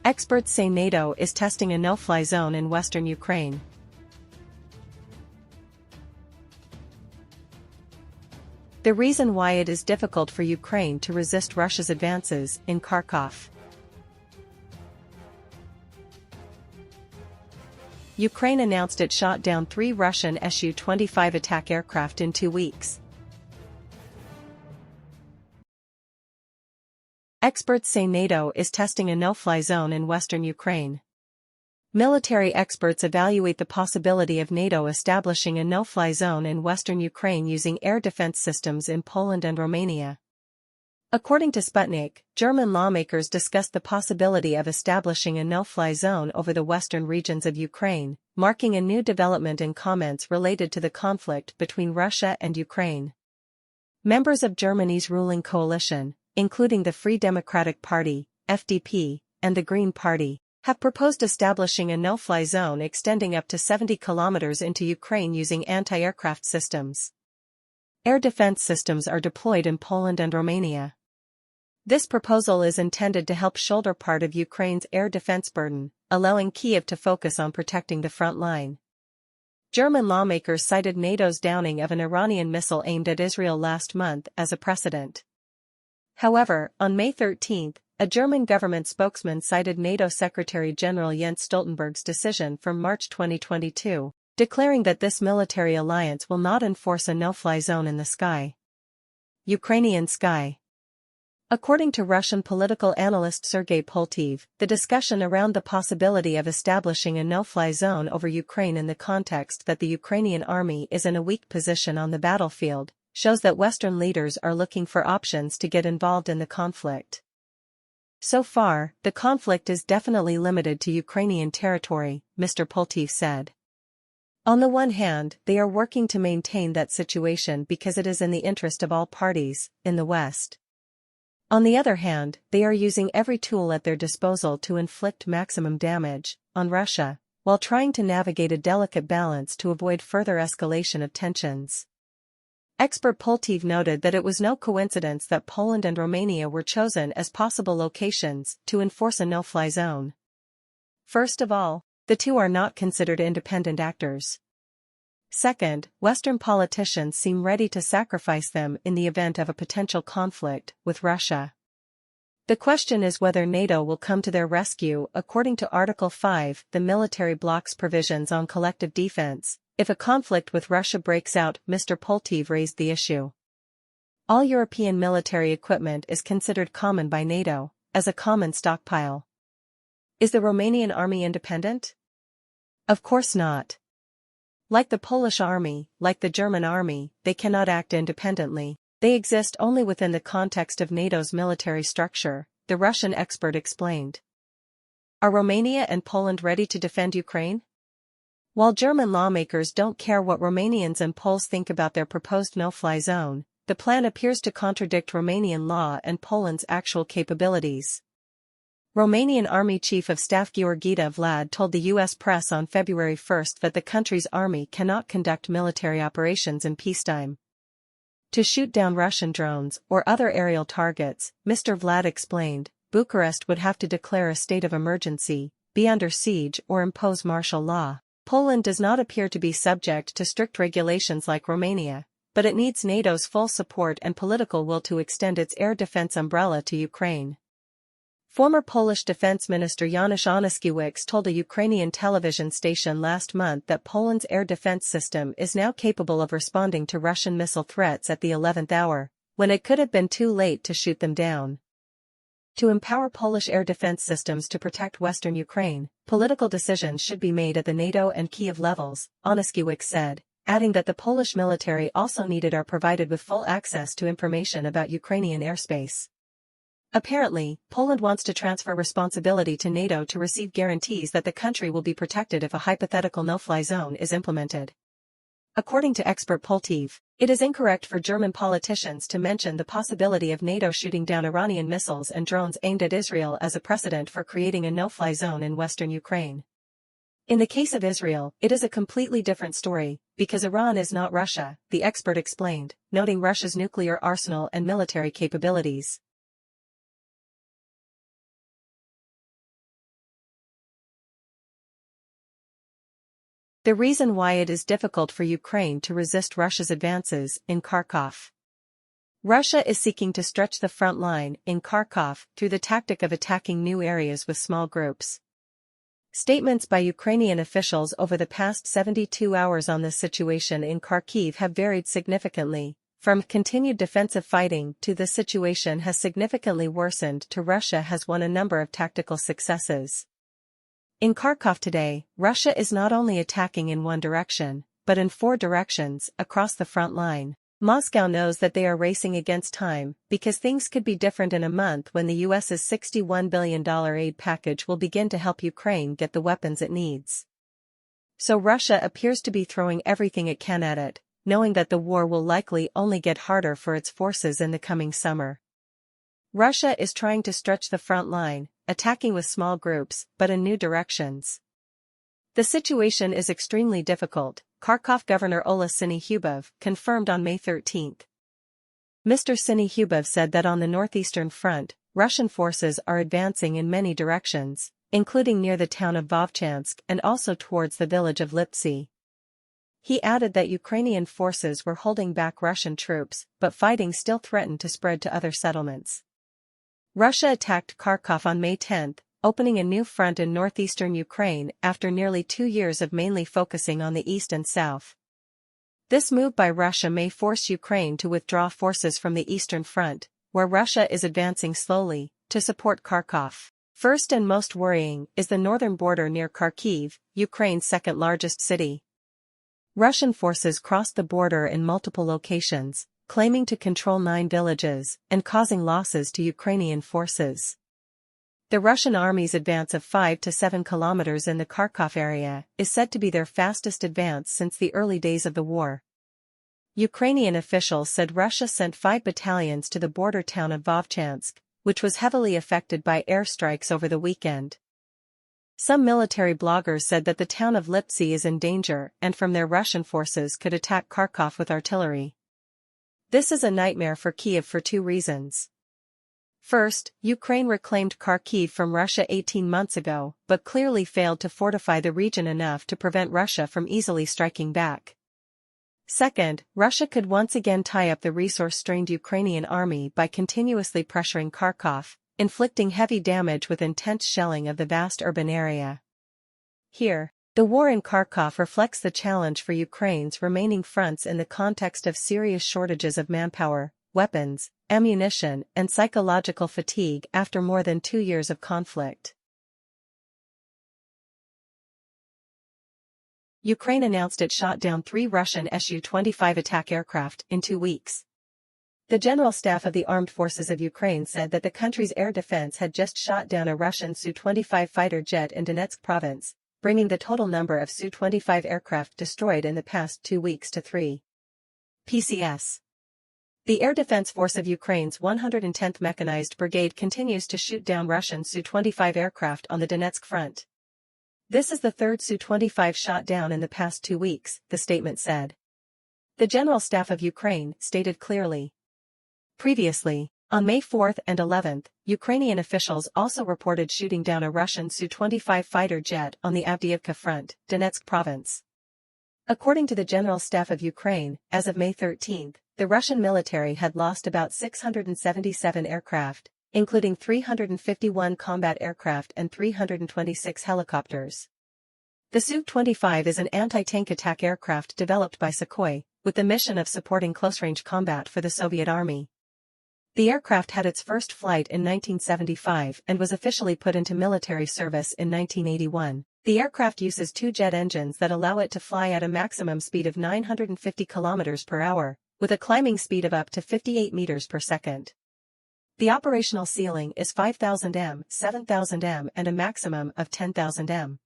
Experts say NATO is testing a no-fly zone in western Ukraine. The reason why it is difficult for Ukraine to resist Russia's advances in Kharkov. Ukraine announced it shot down 3 Russian Su-25 attack aircraft in 2 weeks. Experts say NATO is testing a no-fly zone in western Ukraine. Military experts evaluate the possibility of NATO establishing a no-fly zone in western Ukraine using air defense systems in Poland and Romania. According to Sputnik, German lawmakers discussed the possibility of establishing a no-fly zone over the western regions of Ukraine, marking a new development in comments related to the conflict between Russia and Ukraine. Members of Germany's ruling coalition, including the Free Democratic Party, FDP, and the Green Party, have proposed establishing a no-fly zone extending up to 70 kilometers into Ukraine using anti-aircraft systems. Air defense systems are deployed in Poland and Romania. This proposal is intended to help shoulder part of Ukraine's air defense burden, allowing Kyiv to focus on protecting the front line. German lawmakers cited NATO's downing of an Iranian missile aimed at Israel last month as a precedent. However, on May 13, a German government spokesman cited NATO Secretary-General Jens Stoltenberg's decision from March 2022, declaring that this military alliance will not enforce a no-fly zone in the sky. Ukrainian sky. According to Russian political analyst Sergei Poltev, the discussion around the possibility of establishing a no-fly zone over Ukraine in the context that the Ukrainian army is in a weak position on the battlefield, shows that Western leaders are looking for options to get involved in the conflict. So far, the conflict is definitely limited to Ukrainian territory, Mr. Poltev said. On the one hand, they are working to maintain that situation because it is in the interest of all parties, in the West. On the other hand, they are using every tool at their disposal to inflict maximum damage on Russia, while trying to navigate a delicate balance to avoid further escalation of tensions. Expert Poltev noted that it was no coincidence that Poland and Romania were chosen as possible locations to enforce a no-fly zone. First of all, the two are not considered independent actors. Second, Western politicians seem ready to sacrifice them in the event of a potential conflict with Russia. The question is whether NATO will come to their rescue. According to Article 5, the military bloc's provisions on collective defense. If a conflict with Russia breaks out, Mr. Poltev raised the issue. All European military equipment is considered common by NATO, as a common stockpile. Is the Romanian army independent? Of course not. Like the Polish army, like the German army, they cannot act independently. They exist only within the context of NATO's military structure, the Russian expert explained. Are Romania and Poland ready to defend Ukraine? While German lawmakers don't care what Romanians and Poles think about their proposed no-fly zone, the plan appears to contradict Romanian law and Poland's actual capabilities. Romanian Army Chief of Staff Gheorghita Vlad told the U.S. press on February 1 that the country's army cannot conduct military operations in peacetime. To shoot down Russian drones or other aerial targets, Mr. Vlad explained, Bucharest would have to declare a state of emergency, be under siege or impose martial law. Poland does not appear to be subject to strict regulations like Romania, but it needs NATO's full support and political will to extend its air defense umbrella to Ukraine. Former Polish Defense Minister Janusz Onyszkiewicz told a Ukrainian television station last month that Poland's air defense system is now capable of responding to Russian missile threats at the 11th hour, when it could have been too late to shoot them down. To empower Polish air defense systems to protect western Ukraine, political decisions should be made at the NATO and Kyiv levels, Onyszkiewicz said, adding that the Polish military also needed or provided with full access to information about Ukrainian airspace. Apparently, Poland wants to transfer responsibility to NATO to receive guarantees that the country will be protected if a hypothetical no-fly zone is implemented. According to expert Poltev, it is incorrect for German politicians to mention the possibility of NATO shooting down Iranian missiles and drones aimed at Israel as a precedent for creating a no-fly zone in western Ukraine. In the case of Israel, it is a completely different story, because Iran is not Russia, the expert explained, noting Russia's nuclear arsenal and military capabilities. The reason why it is difficult for Ukraine to resist Russia's advances in Kharkov. Russia is seeking to stretch the front line in Kharkov through the tactic of attacking new areas with small groups. Statements by Ukrainian officials over the past 72 hours on this situation in Kharkiv have varied significantly, from continued defensive fighting to the situation has significantly worsened to Russia has won a number of tactical successes. In Kharkov today, Russia is not only attacking in one direction, but in 4 directions across the front line. Moscow knows that they are racing against time because things could be different in a month when the US's $61 billion aid package will begin to help Ukraine get the weapons it needs. So Russia appears to be throwing everything it can at it, knowing that the war will likely only get harder for its forces in the coming summer. Russia is trying to stretch the front line, attacking with small groups, but in new directions. The situation is extremely difficult, Kharkov Governor Ola Syniehubov confirmed on May 13. Mr. Syniehubov said that on the northeastern front, Russian forces are advancing in many directions, including near the town of Vovchansk and also towards the village of Lipsy. He added that Ukrainian forces were holding back Russian troops, but fighting still threatened to spread to other settlements. Russia attacked Kharkov on May 10, opening a new front in northeastern Ukraine after nearly 2 years of mainly focusing on the east and south. This move by Russia may force Ukraine to withdraw forces from the eastern front, where Russia is advancing slowly, to support Kharkov. First and most worrying is the northern border near Kharkiv, Ukraine's second-largest city. Russian forces crossed the border in multiple locations, claiming to control 9 villages and causing losses to Ukrainian forces. The Russian army's advance of 5 to 7 kilometers in the Kharkov area is said to be their fastest advance since the early days of the war. Ukrainian officials said Russia sent 5 battalions to the border town of Vovchansk, which was heavily affected by airstrikes over the weekend. Some military bloggers said that the town of Lipsy is in danger and from there Russian forces could attack Kharkov with artillery. This is a nightmare for Kiev for 2 reasons. First, Ukraine reclaimed Kharkiv from Russia 18 months ago, but clearly failed to fortify the region enough to prevent Russia from easily striking back. Second, Russia could once again tie up the resource-strained Ukrainian army by continuously pressuring Kharkov, inflicting heavy damage with intense shelling of the vast urban area. Here, the war in Kharkov reflects the challenge for Ukraine's remaining fronts in the context of serious shortages of manpower, weapons, ammunition, and psychological fatigue after more than 2 years of conflict. Ukraine announced it shot down 3 Russian Su-25 attack aircraft in 2 weeks. The General Staff of the Armed Forces of Ukraine said that the country's air defense had just shot down a Russian Su-25 fighter jet in Donetsk province, bringing the total number of Su-25 aircraft destroyed in the past 2 weeks to 3. PCS. The Air Defense Force of Ukraine's 110th Mechanized Brigade continues to shoot down Russian Su-25 aircraft on the Donetsk front. This is the 3rd Su-25 shot down in the past 2 weeks, the statement said. The General Staff of Ukraine stated clearly. Previously, on May 4 and 11, Ukrainian officials also reported shooting down a Russian Su-25 fighter jet on the Avdiivka front, Donetsk province. According to the General Staff of Ukraine, as of May 13, the Russian military had lost about 677 aircraft, including 351 combat aircraft and 326 helicopters. The Su-25 is an anti-tank attack aircraft developed by Sukhoi, with the mission of supporting close-range combat for the Soviet Army. The aircraft had its first flight in 1975 and was officially put into military service in 1981. The aircraft uses 2 jet engines that allow it to fly at a maximum speed of 950 km per hour, with a climbing speed of up to 58 meters per second. The operational ceiling is 5,000 m, 7,000 m and a maximum of 10,000 m.